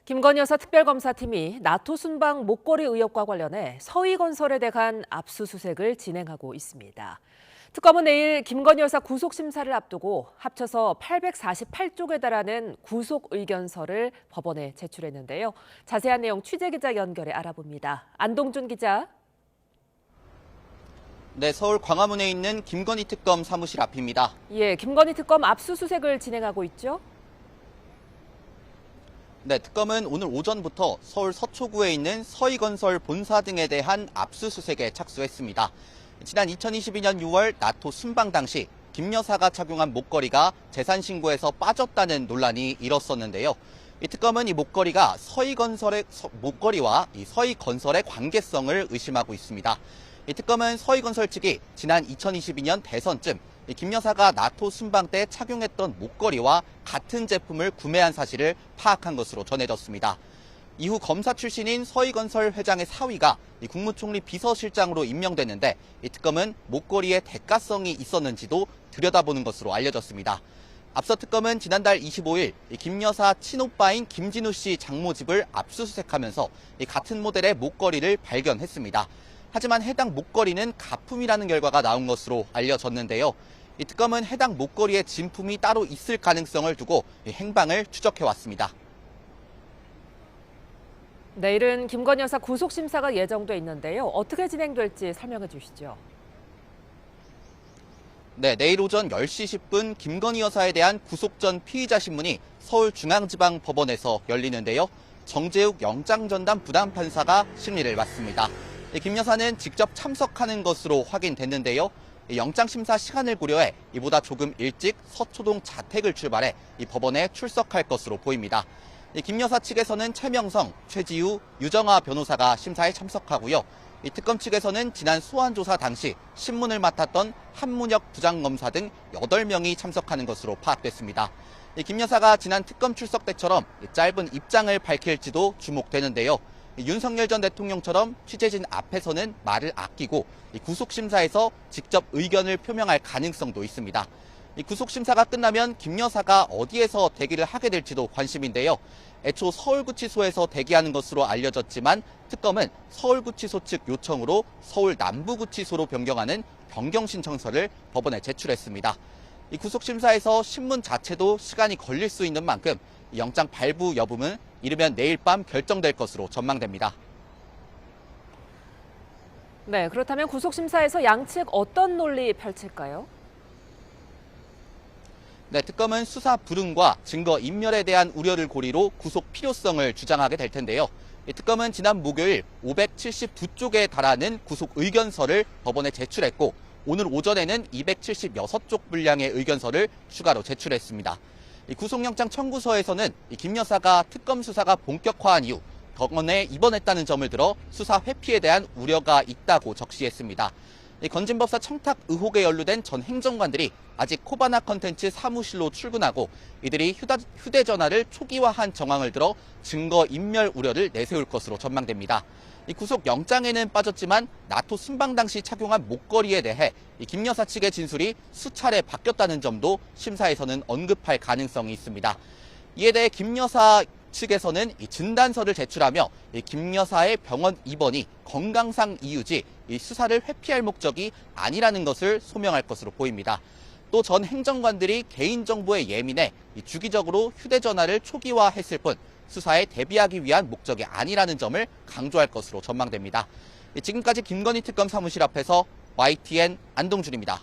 김건희 여사 특별검사팀이 나토 순방 목걸이 의혹과 관련해 서희건설에 대한 압수수색을 진행하고 있습니다. 특검은 내일 김건희 여사 구속심사를 앞두고 합쳐서 848쪽에 달하는 구속의견서를 법원에 제출했는데요. 자세한 내용 취재기자 연결해 알아봅니다. 안동준 기자. 네, 서울 광화문에 있는 김건희 특검 사무실 앞입니다. 예, 김건희 특검 압수수색을 진행하고 있죠? 네, 특검은 오늘 오전부터 서울 서초구에 있는 서희건설 본사 등에 대한 압수수색에 착수했습니다. 지난 2022년 6월 나토 순방 당시 김 여사가 착용한 목걸이가 재산신고에서 빠졌다는 논란이 일었었는데요. 이 특검은 이 목걸이가 서희건설의 목걸이와 이 서희건설의 관계성을 의심하고 있습니다. 이 특검은 서희건설 측이 지난 2022년 대선쯤 김 여사가 나토 순방 때 착용했던 목걸이와 같은 제품을 구매한 사실을 파악한 것으로 전해졌습니다. 이후 검사 출신인 서희건설 회장의 사위가 국무총리 비서실장으로 임명됐는데 이 특검은 목걸이에 대가성이 있었는지도 들여다보는 것으로 알려졌습니다. 앞서 특검은 지난달 25일 김 여사 친오빠인 김진우 씨 장모 집을 압수수색하면서 같은 모델의 목걸이를 발견했습니다. 하지만 해당 목걸이는 가품이라는 결과가 나온 것으로 알려졌는데요. 이 특검은 해당 목걸이에 진품이 따로 있을 가능성을 두고 행방을 추적해왔습니다. 내일은 김건희 여사 구속심사가 예정돼 있는데요. 어떻게 진행될지 설명해 주시죠. 네, 내일 오전 10시 10분 김건희 여사에 대한 구속 전 피의자 신문이 서울중앙지방법원에서 열리는데요. 정재욱 영장전담 부장판사가 심리를 맡습니다. 김 여사는 직접 참석하는 것으로 확인됐는데요. 영장심사 시간을 고려해 이보다 조금 일찍 서초동 자택을 출발해 이 법원에 출석할 것으로 보입니다. 김 여사 측에서는 최명성, 최지우, 유정아 변호사가 심사에 참석하고요. 이 특검 측에서는 지난 소환조사 당시 신문을 맡았던 한문혁 부장검사 등 8명이 참석하는 것으로 파악됐습니다. 김 여사가 지난 특검 출석 때처럼 짧은 입장을 밝힐지도 주목되는데요. 윤석열 전 대통령처럼 취재진 앞에서는 말을 아끼고 구속심사에서 직접 의견을 표명할 가능성도 있습니다. 구속심사가 끝나면 김 여사가 어디에서 대기를 하게 될지도 관심인데요. 애초 서울구치소에서 대기하는 것으로 알려졌지만 특검은 서울구치소 측 요청으로 서울 남부구치소로 변경하는 변경신청서를 법원에 제출했습니다. 이 구속심사에서 신문 자체도 시간이 걸릴 수 있는 만큼 영장 발부 여부는 이르면 내일 밤 결정될 것으로 전망됩니다. 네, 그렇다면 구속심사에서 양측 어떤 논리 펼칠까요? 네, 특검은 수사 불응과 증거 인멸에 대한 우려를 고리로 구속 필요성을 주장하게 될 텐데요. 특검은 지난 목요일 579쪽에 달하는 구속 의견서를 법원에 제출했고 오늘 오전에는 276쪽 분량의 의견서를 추가로 제출했습니다. 구속영장 청구서에서는 김 여사가 특검 수사가 본격화한 이후 법원에 입원했다는 점을 들어 수사 회피에 대한 우려가 있다고 적시했습니다. 건진법사 청탁 의혹에 연루된 전 행정관들이 아직 코바나 컨텐츠 사무실로 출근하고 이들이 휴대전화를 초기화한 정황을 들어 증거 인멸 우려를 내세울 것으로 전망됩니다. 구속영장에는 빠졌지만 나토 순방 당시 착용한 목걸이에 대해 김 여사 측의 진술이 수차례 바뀌었다는 점도 심사에서는 언급할 가능성이 있습니다. 이에 대해 김 여사 측에서는 진단서를 제출하며 김 여사의 병원 입원이 건강상 이유지 수사를 회피할 목적이 아니라는 것을 소명할 것으로 보입니다. 또 전 행정관들이 개인정보에 예민해 주기적으로 휴대전화를 초기화했을 뿐 수사에 대비하기 위한 목적이 아니라는 점을 강조할 것으로 전망됩니다. 지금까지 김건희 특검 사무실 앞에서 YTN 안동준입니다.